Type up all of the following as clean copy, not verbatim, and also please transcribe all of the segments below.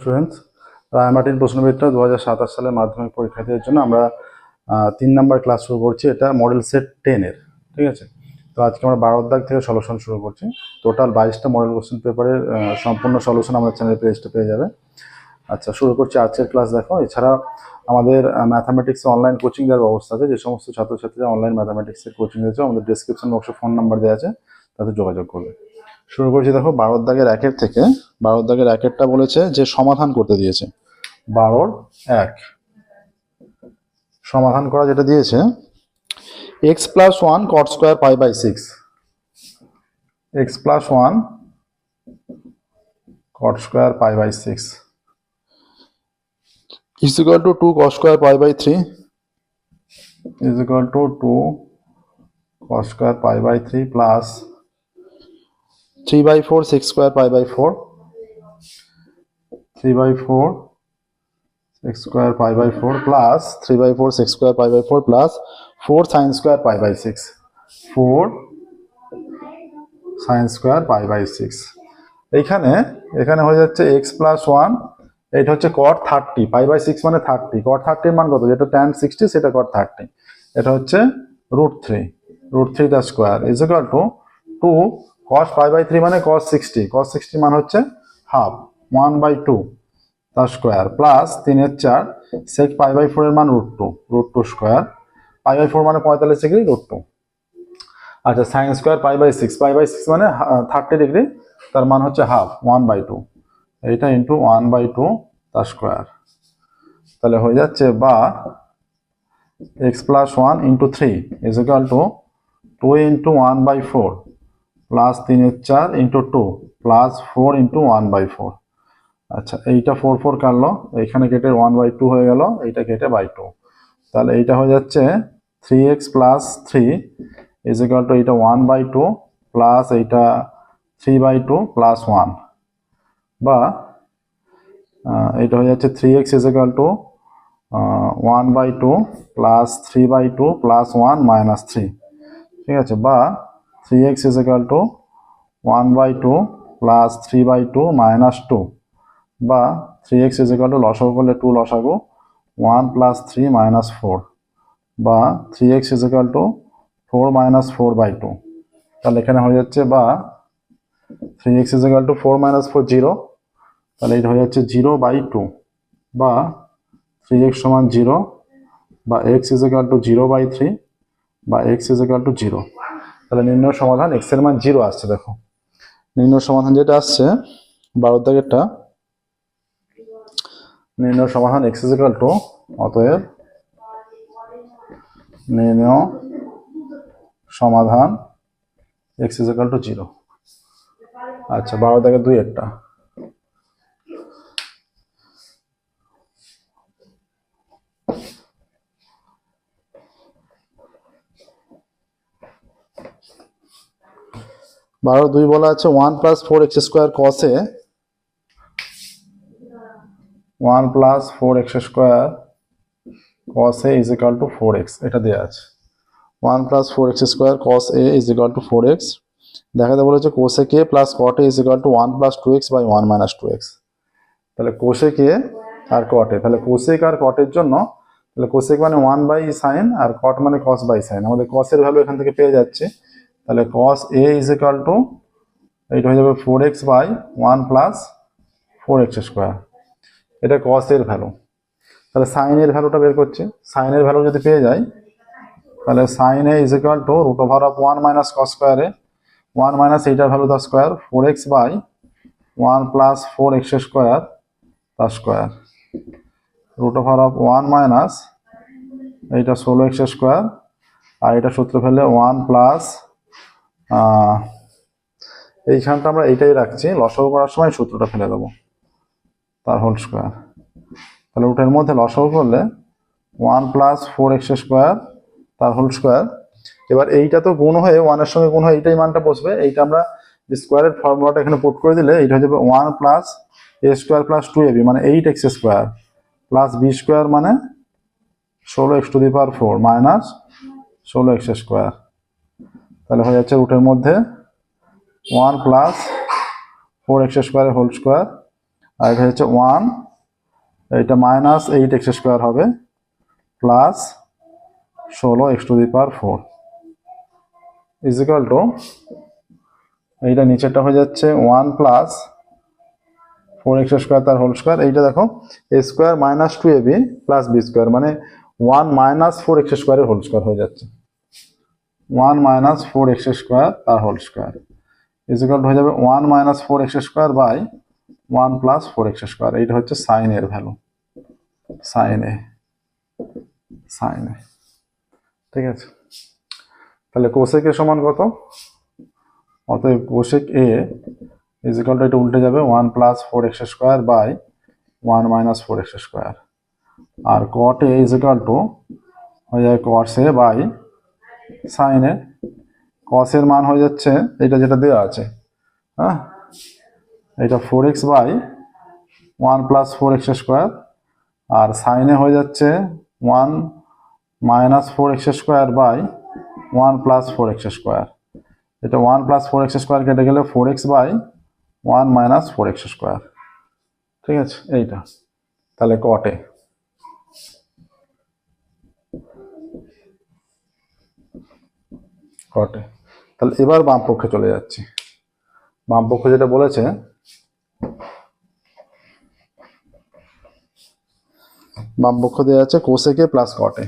Students, Ray Martin প্রশ্নবিদ্যা 2027 সালের মাধ্যমিক পরীক্ষার্থীদের জন্য আমরা 3 নাম্বার ক্লাস শুরু করছি। এটা মডেল সেট 10 এর, ঠিক আছে। তো আজকে আমরা 12 দাগ থেকে সলিউশন শুরু করছি। টোটাল 22টা মডেল কোশ্চেন পেপারের সম্পূর্ণ সলিউশন আমাদের চ্যানেল পেজটা পেয়ে যাবে। আচ্ছা, শুরু করছি আজকের ক্লাস। দেখো, এছাড়া আমাদের ম্যাথামেটিক্স অনলাইন কোচিং দেওয়ার ব্যবস্থা আছে। যে সমস্ত ছাত্রছাত্রীরা অনলাইন ম্যাথামেটিক্সের কোচিং দিয়েছে, আমাদের ডেসক্রিপশন বক্সে ফোন নাম্বার দেওয়া আছে, তাতে যোগাযোগ করবে। শুরু করছি। দেখো, 12 দাগের 1 থেকে 12 দাগের 1টা বলেছে যে সমাধান করতে দিয়েছে। 12 1 সমাধান করা যেটা দিয়েছে, x + 1 cot square π/6, x + 1 cot square π/6 is equal to 2 cos square π/3 is equal to 2 cos square π/3 plus 3/4 6 square π/4 3/4 6 square π/4 plus 3/4 6 square π/4 plus 4 sin square π/6 4 sin square π/6। এখানে হয়ে যাচ্ছে x + 1, এটা হচ্ছে cot 30, π/6 মানে 30, cot 30 এর মান কত? যেটা tan 60 সেটা cot 30, এটা হচ্ছে √3 the square is equal to 2 cos π/3 মানে cos 60, cos 60 মান হচ্ছে হাফ 1/2 the square plus 3 এর 4 sec π/4 এর মান √2 স্কয়ার, π/4 মানে 45 ডিগ্রি, √2। আচ্ছা, sin স্কয়ার π/6 মানে 30 ডিগ্রি, তার মান হচ্ছে হাফ 1/2, এইটা ইন্টু 1/2 তার স্কয়ার। তাহলে হয়ে যাচ্ছে বা x + 1 × 3 is equal to 2 × 1/4 plus 3 এর 4 × 2 প্লাস 4 × 1/4। আচ্ছা, এইটা 4 4 কাটলো, এইখানে কেটে 1/2 হয়ে গেল, এইটা কেটে /2। তাহলে এইটা হয়ে যাচ্ছে 3x + 3 is equal to এইটা 1/2 প্লাস এইটা 3/2 প্লাস 1, বা এটা হয়ে যাচ্ছে 3x is equal to 1/2 plus 3/2 plus 1 minus 3, ঠিক আছে, বা 3x is equal to 1/2 plus 3/2 minus 2, বা 3x is equal to লসাগু করলে 2 লসাগু 1 প্লাস 3 মাইনাস 4, বা 3x is equal to 4 minus 4/2। তাহলে এখানে হয়ে যাচ্ছে বা 3x is equal to 4 minus 4 0, তাহলে এটা হয়ে যাচ্ছে 0/2, বা 3x সমান 0, বা x is equal to 0/3, বা x is equal to 0। তাহলে নির্ণয় সমাধান x এর মান 0 আসছে। দেখো, নির্ণয় সমাধান যেটা আসছে 12 দাগেরটা, নির্ণয় সমাধান x is equal to, অতএব নির্ণয় সমাধান x is equal to 0। আচ্ছা, 12 দাগের 2 একটা, বলা আছে 1 + 4x square cos a, 1 + 4x square cos a is equal to 4x, এটা দেয়া আছে। 1 + 4x square cos a is equal to 4x। দেখাতে বলেছে cosec a plus cot a is equal to 1 + 2x by 1 - 2x। তাহলে cosec a R cot a, তাহলে cosec আর cot এর জন্য, তাহলে cosec মানে 1/sin আর cot মানে cos/sin, আমাদের cos এর ভ্যালু এখান থেকে পেয়ে যাচ্ছে। তাহলে cos a is equal to, এইটা হয়ে যাবে 4x by 1 plus 4x square, এটা cos এর ভ্যালু। তাহলে sin এর ভ্যালুটা বের করছি। sin এর ভ্যালু যদি পেয়ে যাই, তাহলে sin a is equal to √1 minus cos square a, 1 minus এইটার ভ্যালু তার square, 4x by 1 plus 4x square তার স্কয়ার, √1 minus এইটা 16x স্কয়ার, আর এটা সূত্র ফেলে 1 প্লাস, এইখানটা আমরা এইটাই রাখছি, লসাগু করার সময় সূত্রটা ফেলে দেবো, তার হোল স্কয়ার। তাহলে রুটের মধ্যে লসাগু করলে 1 প্লাস 4x স্কয়ার তার হোল স্কয়ার। এবার এইটা তো গুণ হয়ে 1 এর সঙ্গে গুণ হয়ে এইটাই মানটা বসবে, এইটা আমরা স্কয়ারের ফর্মুলাটা এখানে পুট করে দিলে এইটা হয়ে যাবে 1 plus a square plus 2ab মানে 8x square plus b square মানে 16x⁴ মাইনাস 16x স্কয়ার। তাহলে হয়ে যাচ্ছে রুটের মধ্যে 1 প্লাস 4x স্কয়ারের হোল স্কয়ার আর এটা হচ্ছে 1, এইটা মাইনাস 8x স্কোয়ার হবে plus 16x⁴ is equal two, এইটা নিচেরটা হয়ে যাচ্ছে 1 প্লাস 4x স্কোয়ার তার হোল স্কোয়ার। এইটা দেখো a square minus 2ab plus b square, মানে 1 মাইনাস 4x স্কোয়ারের হোল স্কোয়ার হয়ে যাচ্ছে, 1 মাইনাস 4x স্কোয়ার তার হোল স্কোয়ার ইজ ইকুয়াল হয়ে যাবে 1 minus 4x square by 1 plus 4x square. এইটা হচ্ছে সাইন এর value, sine A, sine A. ঠিক আছে, তাহলে কোসেক এ সমান কত? অতএব cosec A is equal to, এটা উল্টে যাবে 1 plus 4x square by 1 minus 4x square. আর cot A is equal to হয়ে যায় কস এ বাই সাইন এ। কস এর মান হয়ে যাচ্ছে এটা যেটা দেওয়া আছে, হ্যাঁ, এটা 4x by 1 plus 4x square, আর সাইনে হয়ে যাচ্ছে 1 minus 4x square by 1 plus 4x square. এটা 1 প্লাস 4x স্কোয়ার কেটে গেলে 4x by 1 minus 4x square. ঠিক আছে, এইটা তাহলে কটে। কটে তাহলে এবার বাম পক্ষে চলে যাচ্ছি। বাম পক্ষে যেটা বলেছে, বাম পক্ষ দেওয়া আছে cosec plus cot.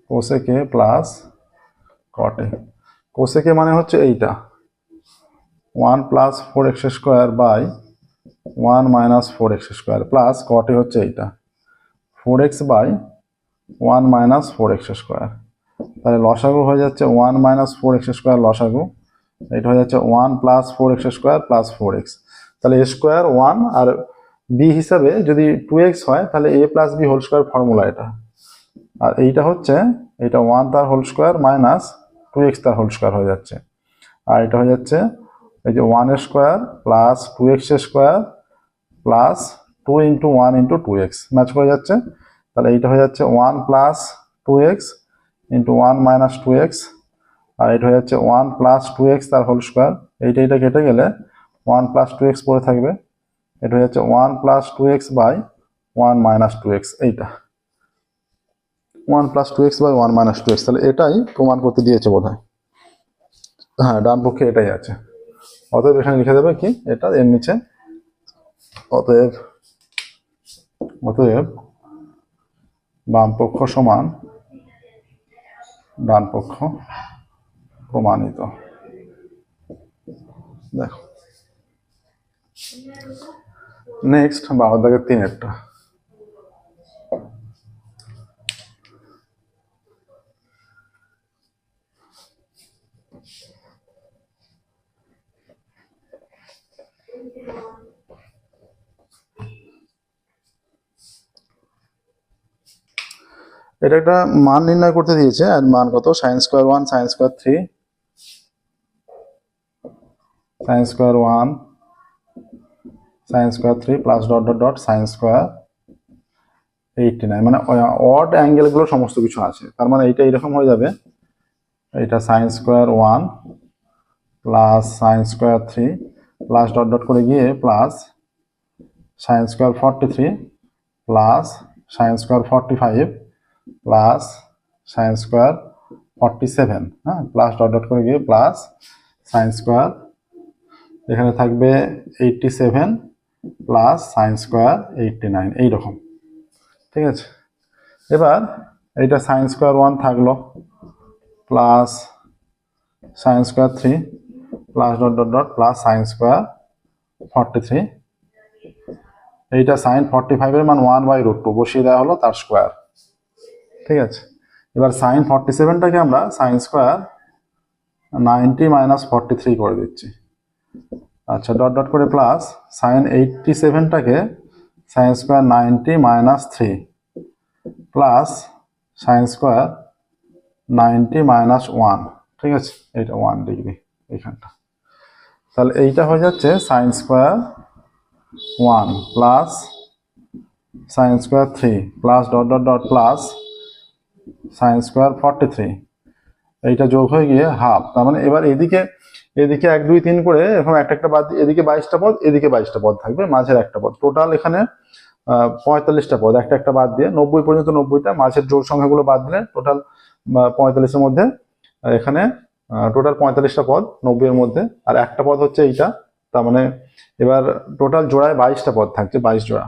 Cosec plus cot, cosec মানে হচ্ছে এইটা 1 plus 4x square by 1 minus 4x square plus cot হচ্ছে এইটা 4x by 1 minus 4x square. তাহলে লসাগু হয়ে যাচ্ছে 1 মাইনাস 4x স্কোয়ার লসাগু, এটা হয়ে যাচ্ছে 1 plus 4x square plus 4x। তাহলে a স্কোয়ার 1 আর b হিসাবে যদি 2x হয় তাহলে a plus b whole square formula এটা। আর এইটা হচ্ছে এটা 1 তার হোল স্কোয়ার মাইনাস 2x তার হোল স্কোয়ার হয়ে যাচ্ছে। আর এটা হয়ে যাচ্ছে এই যে 1 square plus 2x square plus 2 into 1 into 2x match করে যাচ্ছে। তাহলে এইটা হয়ে যাচ্ছে 1 plus 2x into 1 minus 2x, আর এটা হয়ে যাচ্ছে 1 প্লাস 2x তার হোল স্কোয়ার। এইটা কেটে গেলে 1 প্লাস 2x পড়ে থাকবে, এটা হয়ে যাচ্ছে 1 plus 2x by 1 minus 2x। এইটা 1 plus 2x by 1 minus 2x। তাহলে এটাই প্রমাণ করতে দিয়েছে বোধ হয়, হ্যাঁ ডান পক্ষে এটাই আছে। অতএব এখানে লিখে দেবে কি এটা এর নিচে, অতএব বাম পক্ষ সমান ডান পক্ষ প্রমাণিত। দেখো নেক্সট বাবার দাগের 3-এরটা। এটা একটা মান নির্ণয় করতে দিয়েছে, আর মান কত? Sine square 1 sine square 3 sine square 1 sine square 3 plus dot dot dot sine square 89। মানে অড অ্যাঙ্গেলগুলো সমস্ত কিছু আছে, তার মানে এইটা এরকম হয়ে যাবে, এটা sine square 1 plus sine square 3 plus dot dot করে গিয়ে plus sine square 43 plus sine square 45 plus sine square 47, হ্যাঁ, প্লাস ডট ডট করে গিয়ে প্লাস সাইন স্কোয়ার, এখানে থাকবে 87 প্লাস সাইন স্কোয়ার 89, এইরকম। ঠিক আছে, এবার এইটা সাইন স্কোয়ার 1 থাকলো plus sine square 3 plus dot dot dot plus sine square 43, এইটা সাইন 45 এর মান 1/√2 বসিয়ে দেওয়া হলো তার স্কোয়ার। ঠিক আছে, এবার সাইন 47টাকে আমরা সাইন স্কোয়ার 90 মাইনাস 43 করে দিচ্ছি। আচ্ছা, ডট ডট করে প্লাস সাইন 87টাকে sine square 90 minus 3 plus sine square 90 minus 1। ঠিক আছে, এইটা 1 ডিগ্রি এইখানটা। তাহলে এইটা হয়ে যাচ্ছে sine square 1 plus sine square 3 plus dot dot dot plus sine square 43। এইটা যোগ হয়ে গিয়ে হাফ। তার মানে এবার এদিকে এদিকে 1 2 3 করে এরকম একটা একটা বাদ দিয়ে এদিকে 22টা পদ, এদিকে 22টা পদ থাকবে, মাঝের একটা পদ। টোটাল এখানে 45টা পদ, একটা একটা বাদ দিয়ে 90 পর্যন্ত 90টা, মাঝের জোড় সংখ্যাগুলো বাদ দিলে টোটাল 45 এর মধ্যে এখানে টোটাল 45টা পদ 90 এর মধ্যে, আর একটা পদ হচ্ছে এইটা। তার মানে এবার টোটাল জোড়ায় 22টা পদ থাকছে, 22 জোড়া।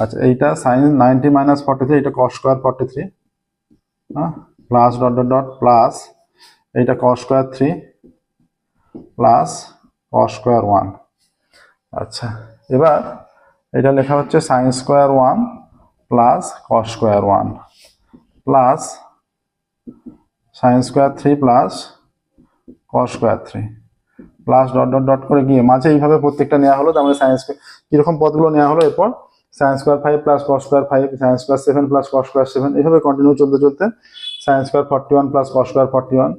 আচ্ছা, এইটা সাইন 90 - 43, এটা কস স্কয়ার 43, হ্যাঁ, plus dot dot dot plus এইটা cos square 3 plus cos square 1। আচ্ছা, এবার এটা লেখা হচ্ছে sine square 1 plus cos square 1 plus sine square 3 plus cos square 3 plus dot dot dot করে গিয়ে মাঝে এইভাবে প্রত্যেকটা নেওয়া হলো। তার মানে সাইন স্কয়ার কিরকম পদগুলো নেওয়া হলো, এরপর sine square 5 plus cos square 5, sine square 7 plus cos square 7, এইভাবে কন্টিনিউ চলতে চলতে sine square 41 plus cos square 41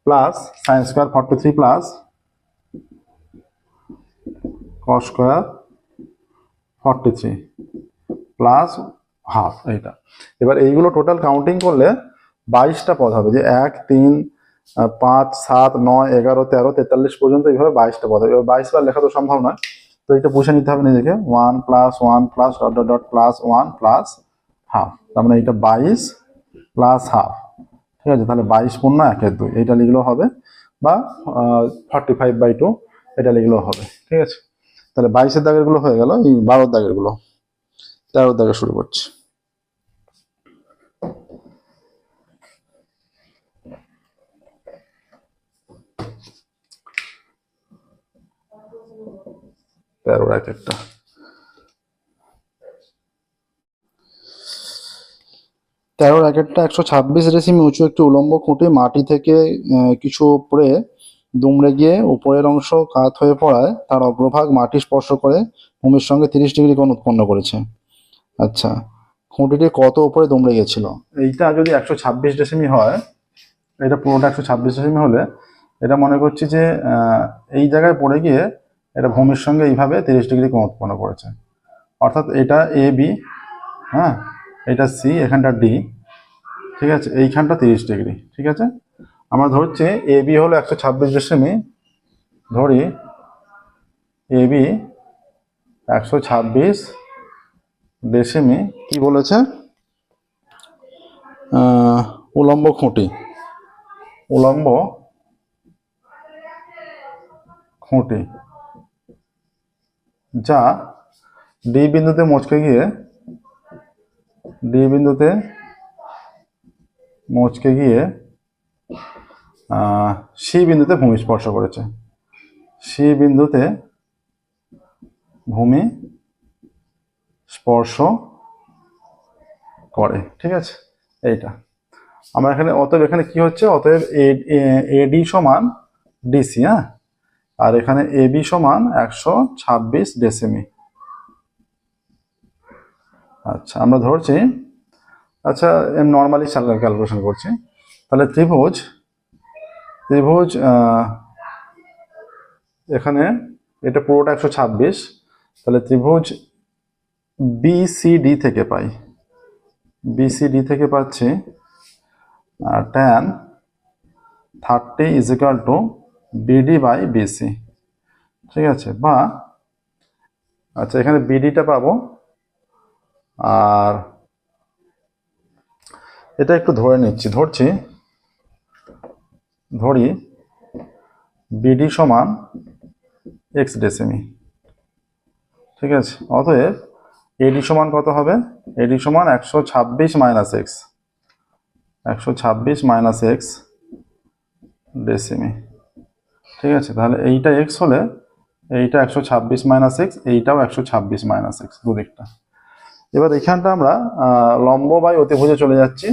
plus sine square 43 plus cos square 43 plus half এইটা। এবার এইগুলো টোটাল কাউন্টিং করলে 22টা পদ হবে, যে 1 3 5 7 9 11 13 43 পর্যন্ত এইভাবে 22টা পদ হবে। এবার 22 বার লেখা তো সম্ভব নয়, তো এটা বুঝে নিতে হবে নিজেকে। 1 plus 1 plus dot dot dot plus 1 plus half, তার মানে এটা 22 প্লাস হাফ। ঠিক আছে, তাহলে 22 পূর্ণ 1/2 এইটা লিখলেও হবে, বা 45/2 এটা লিখলেও হবে। ঠিক আছে, তাহলে 22-এর দাগের গুলো হয়ে গেল। এই 12-এর দাগের গুলো, 13-এর দাগে শুরু করছি। তেরো একটা 126 ডেসিমি উঁচু একটি উলম্ব খুঁটি মাটি থেকে কিছু উপরে দুমড়ে গিয়ে উপরের অংশ কাত হয়ে পড়ায় তার অগ্রভাগ মাটি স্পর্শ করে ভূমির সঙ্গে 30 ডিগ্রি কোণ উৎপন্ন করেছে। আচ্ছা, খুঁটিটি কত উপরে দুমড়ে গেছিল? এইটা যদি 126 ডেসিমি হয়, এটা পুরোটা 126 ডেসিমি হলে এটা মনে করছি যে এই জায়গায় পড়ে গিয়ে এটা ভূমির সঙ্গে এইভাবে 30 ডিগ্রি কোণ উৎপন্ন করেছে। অর্থাৎ এটা এ বি, হ্যাঁ, এটা সি, এখানটা ডি। ঠিক আছে, এইখানটা 30 ডিগ্রি। ঠিক আছে, আমরা ধরছি এ বি হলো 126 ডেসিমি, ধরি এ বি 126 ডেসিমি কি বলেছে, উলম্ব খুঁটি, উলম্ব খুঁটি যা ডি বিন্দুতে মচকে গিয়ে সি বিন্দুতে ভূমি স্পর্শ করেছে, সি বিন্দুতে ভূমি স্পর্শ করে। ঠিক আছে, এইটা আমরা এখানে, অতএব এখানে কি হচ্ছে, অতএব এডি সমান ডিসি, হ্যাঁ, আর এখানে এবি সমান 126 ডেসিমি। আচ্ছা, আমরা ধরছি, আচ্ছা নর্মালি ক্যালকুলেশন করছি। তাহলে ত্রিভুজ এখানে এটা পুরোটা 126, তাহলে ত্রিভুজ বিসিডি থেকে পাই, বিসিডি থেকে পাচ্ছি tan 30 = BD/BC। ঠিক আছে, বা আচ্ছা এখানে বিডিটা পাবো, আর এটা একটু ধরে নিচ্ছি, ধরি বিডি সমান x ডেসিমি। ঠিক আছে, অতএব এডি সমান কত হবে, এডি সমান 126 - x, 126 - x ডেসিমি। ঠিক আছে, তাহলে এইটা x হলে এইটা 126 - x, এইটাও 126 - x, দুদিকটা। এবার এখানটা আমরা লম্ব বাই অতিভুজে চলে যাচ্ছি।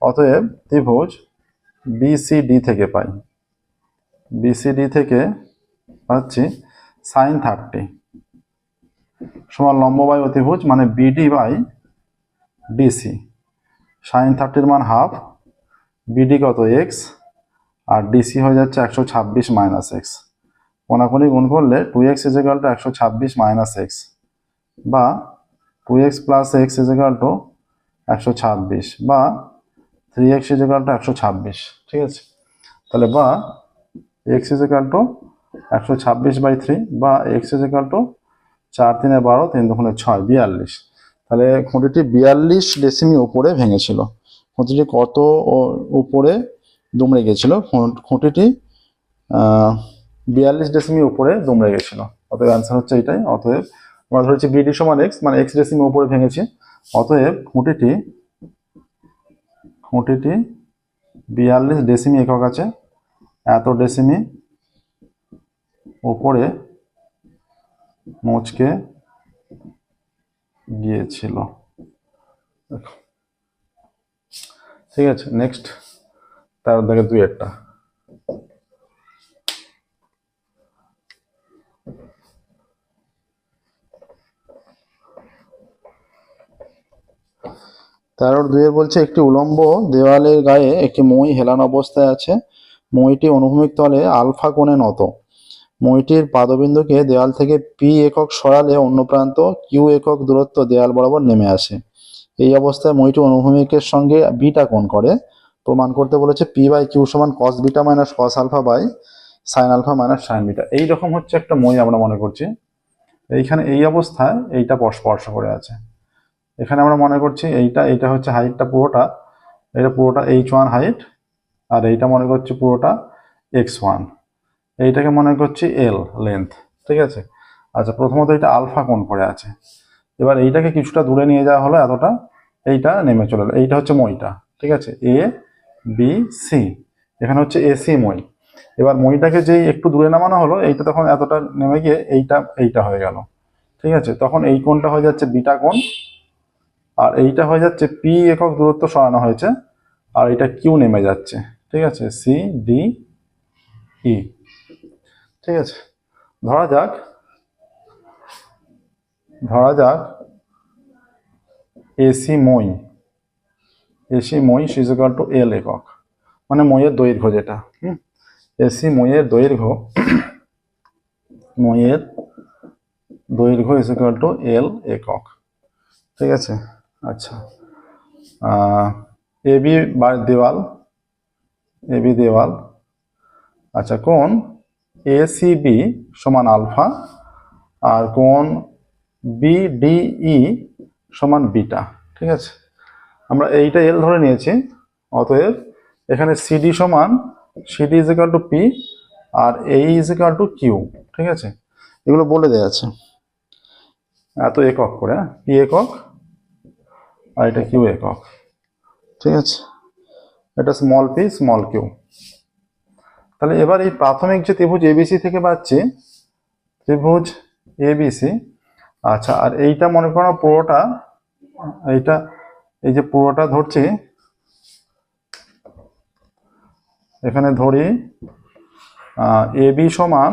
অতএব ত্রিভুজ বিসিডি থেকে পাই, বিসিডি থেকে পাচ্ছি সাইন 30 সমান লম্ব বাই অতিভুজ মানে BD/DC। সাইন 30-এর মান হাফ, বিডি কত x, আর ডিসি হয়ে যাচ্ছে 126 - x। কোনাকুনি গুণ করলে 2x = 126 - x, বা 2x + x = 126, বা 3x = 126। ঠিক আছে, তাহলে বা এক্স ইজ ইকাল টু 126/3 বা এক্স ইজ ইকাল টু 4 3 12 3 2 6 42। তাহলে খুঁটিটি 42 ডেসিমি উপরে ভেঙেছিল। খুঁটিটি কত উপরে দুমড়ে গেছিল? খুঁটিটি 42 ডেসিমি উপরে দুমড়ে গেছিল। অতএব অ্যান্সার হচ্ছে এটাই। অতএব আমরা ধরেছি বিডি সমান এক্স, মানে এক্স ডেসিমি উপরে ভেঙেছি। অতএব খুঁটিটি 42 ডেসিমি একক আছে, এত ডেসিমি উপরে মুচকে গিয়েছিল। ঠিক আছে, নেক্সট তার দেখে 2-এরটা। তেরোর 2 বলছে একটি উলম্ব দেওয়ালের গায়ে একটি মই হেলানো অবস্থায় আছে। মইটি অনুভূমিক তলে আলফা কোণে নত। মইটির পাদবিন্দুকে দেওয়াল থেকে পি একক সরালে অন্য প্রান্ত কিউ একক দূরত্ব দেওয়াল বরাবর নেমে আসে। এই অবস্থায় মইটি অনুভূমিকের সঙ্গে বিটা কোণ করে। প্রমাণ করতে বলেছে পি বাই কিউ সমান cos beta minus cos alpha by sine alpha minus sine beta. এইরকম হচ্ছে একটা মই আমরা মনে করছি। এইখানে এই অবস্থায় এইটা স্পর্শ করে আছে। এখানে আমরা মনে করছি এইটা হচ্ছে হাইটটা পুরোটা, এটা পুরোটা h1 হাইট, আর এইটা মনে করছি পুরোটা x1, এইটাকে মনে করছি l লেন্থ। ঠিক আছে, আচ্ছা প্রথমত এটা আলফা কোণ করে আছে। এবার এইটাকে কিছুটা দূরে নিয়ে যাওয়া হলো এতটা, এইটা নেমে চলে এলো। এইটা হচ্ছে মইটা। ঠিক আছে, এ বি সি, এখানে হচ্ছে এসি মই। এবার মইটাকে যেই একটু দূরে নামানো হলো, এইটা তখন এতটা নেমে গিয়ে এইটা হয়ে গেল। ঠিক আছে, তখন এই কোণটা হয়ে যাচ্ছে বিটা কোণ, আর এইটা হয়ে যাচ্ছে পি একক দূরত্ব সরানো হয়েছে, আর এটা কিউ নেমে যাচ্ছে। ঠিক আছে, সি ডি ই। ঠিক আছে, ধরা যাক এসি মই ইকুয়াল টু এল একক, মানে মইয়ের দৈর্ঘ্য যেটা। এসি মইয়ের দৈর্ঘ্য ইজ ইকুয়াল টু এল একক। ঠিক আছে, আচ্ছা এবি দেওয়াল, আচ্ছা কোণ এসিবি সমান আলফা, আর কোণ বিডিই সমান বিটা। ঠিক আছে, আমরা এইটা এল ধরে নিয়েছি। অতএব এখানে CD is equal to P, আর এই ইজ ইকুয়াল টু কিউ। ঠিক আছে, এগুলো বলে দেওয়া আছে এত একক করে, পি একক আর এটা কিউ একক। ঠিক আছে, এটা স্মল পি স্মল কিউ। তাহলে এবার এই প্রাথমিক যে ত্রিভুজ এবিসি থেকে পাচ্ছি, ত্রিভুজ এবিসি। আচ্ছা, আর এইটা মনে করো পুরোটা, এই যে পুরোটা ধরছি, এখানে ধরি এবি সমান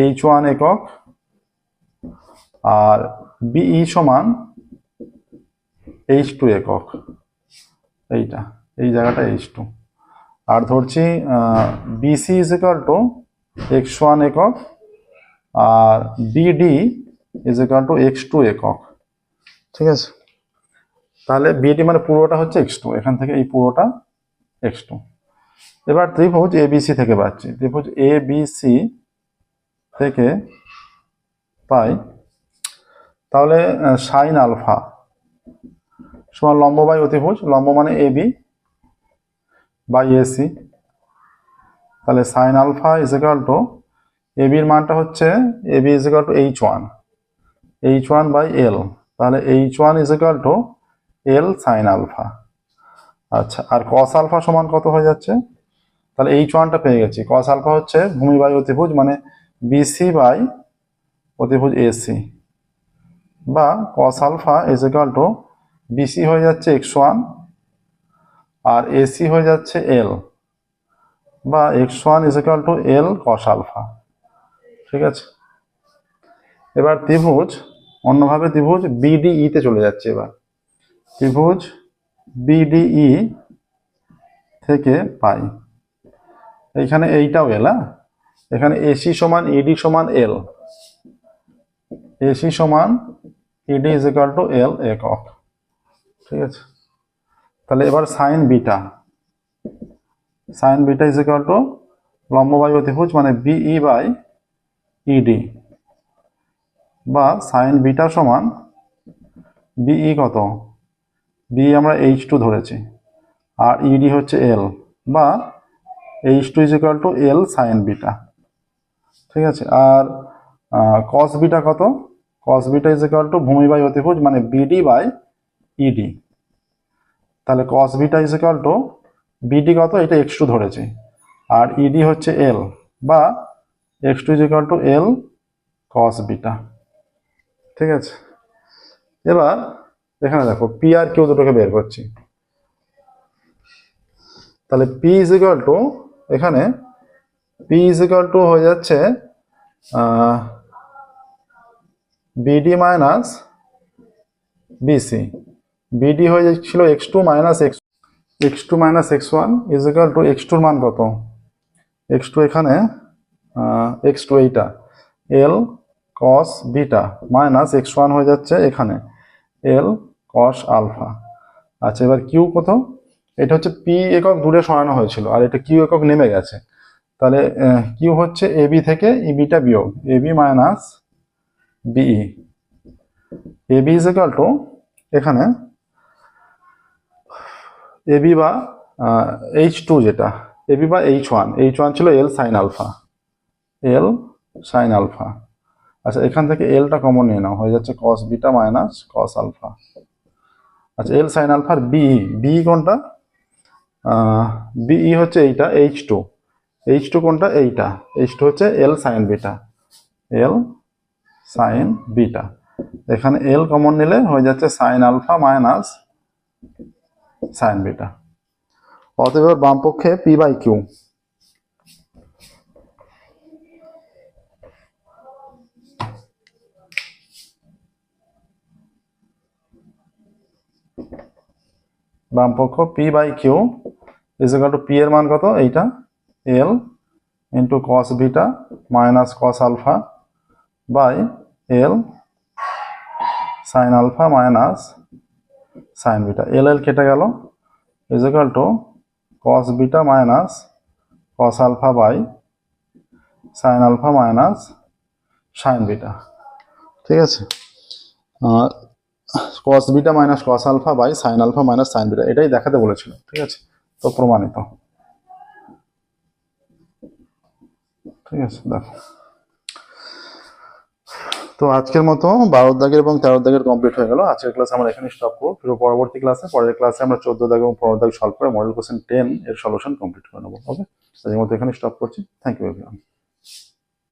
h1 একক, আর বিই সমান h2 একক। এই জায়গাটা h2। আর ধরছি BC is equal to x1 একক, আর BD is equal to x2 একক। ঠিক আছে, তাহলে বিডি মানে পুরোটা হচ্ছে x2, এখান থেকে এই পুরোটা x2। এবার ত্রিভুজ এবিসি থেকে পাচ্ছি, ত্রিভুজ এবিসি থেকে পাই তাহলে সাইন আলফা সমান লম্ব বাই অতিভুজ, লম্ব মানে এবি বাই এসি। তাহলে sine alpha is equal to এবির মানটা হচ্ছে AB is equal to h1 by L. তাহলে h1 is equal to L sine alpha. আচ্ছা, আর কস আলফা সমান কত হয়ে যাচ্ছে? তাহলে h1টা পেয়ে গেছি। কস আলফা হচ্ছে ভূমি বাই অতিভুজ, মানে বিসি বাই অতিভুজ এসি, বা cos alpha is equal to BC হয়ে যাচ্ছে x1 আর এসি হয়ে যাচ্ছে এল, বা x1 is equal to L cos alpha. ঠিক আছে, এবার ত্রিভুজ অন্যভাবে ত্রিভুজ বিডিই তে চলে যাচ্ছে। এবার ত্রিভুজ বিডিই থেকে পাই, এইখানে এইটাও এল, এখানে এসি সমান ইডি সমান এল, এসি সমান ইডি ইজ ইকুয়াল টু এল একক। ঠিক আছে, তাহলে এবার sign beta, sign beta is equal two লম্ব বাই অতিভুজ মানে বিই বাই ইডি, বা সাইন বিটা সমান বিই কত, বি আমরা H2 ধরেছি আর ইডি হচ্ছে এল, বা H2 is equal to L sine beta. ঠিক আছে, আর কস বিটা কত, কস বিটা ইজ ইকুয়াল টু ভূমি বাই অতিভুজ মানে বিডি বাই ইডি। তাহলে কস beta is equal to BD কত, এটা x2 ধরেছি আর ইডি হচ্ছে এল, বা x2 is equal to L cos beta. ঠিক আছে, এবার এখানে দেখো পি আর কিউ দুটোকে বের করছি। তাহলে পি ইজ ইকুয়াল টু, এখানে পি ইজ ইকুয়াল টু হয়ে যাচ্ছে বিডি মাইনাস বিসি। বিডি হয়ে যাচ্ছিল x2 minus x2 minus x1 is equal to x2 এর মান কত, x2 এখানে x2 এইটা এল কস বিটা মাইনাস x1 হয়ে যাচ্ছে এখানে এল কস আলফা। আচ্ছা, এবার কিউ কত, এটা হচ্ছে পি একক দূরে সরানো হয়েছিল আর এটা কিউ একক নেমে গেছে। তাহলে কিউ হচ্ছে এবি থেকে ইবিটা বিয়োগ AB minus BE. AB is equal to এখানে এবি বা H2 যেটা এবি বা H1 ছিল L sine alpha, L sine alpha. আচ্ছা, এখান থেকে এলটা কমন নিয়ে নাও, হয়ে যাচ্ছে cos beta minus cos alpha. আচ্ছা, এল সাইন আলফার বিই, বিই কোনটা, বিই হচ্ছে এইটা H2, H2 কোনটা এইটা, H2 হচ্ছে L sine beta, L sine beta. এখানে এল কমন নিলে হয়ে যাচ্ছে sine alpha minus sine beta. অতএব বাম পক্ষে পি বাই কিউ, বাম পক্ষ P by Q is equal to P এর মান কত, এইটা L into cos beta minus cos alpha by L sine alpha minus sine beta. L L কেটে গেল, is equal to cos beta minus cos alpha by sine alpha minus sine beta. ঠিক আছে, cos beta minus cos alpha by sine alpha minus sine beta, এটাই দেখাতে বলেছিল। ঠিক আছে, তো প্রমাণিত। ঠিক আছে, দেখো তো আজকের মতো 12 দাগের এবং 13 দাগের কমপ্লিট হয়ে গেল। আজকের ক্লাস আমরা এখানে স্টপ করবো, ফিরে পরবর্তী ক্লাসে, পরের ক্লাসে আমরা 14 দাগ এবং 15 দাগ সলভ করে মডেল কোশ্চেন 10 এর সলিউশন কমপ্লিট করে নেবো। ওকে, আজকের মতো এখানে স্টপ করছি। Thank you everyone.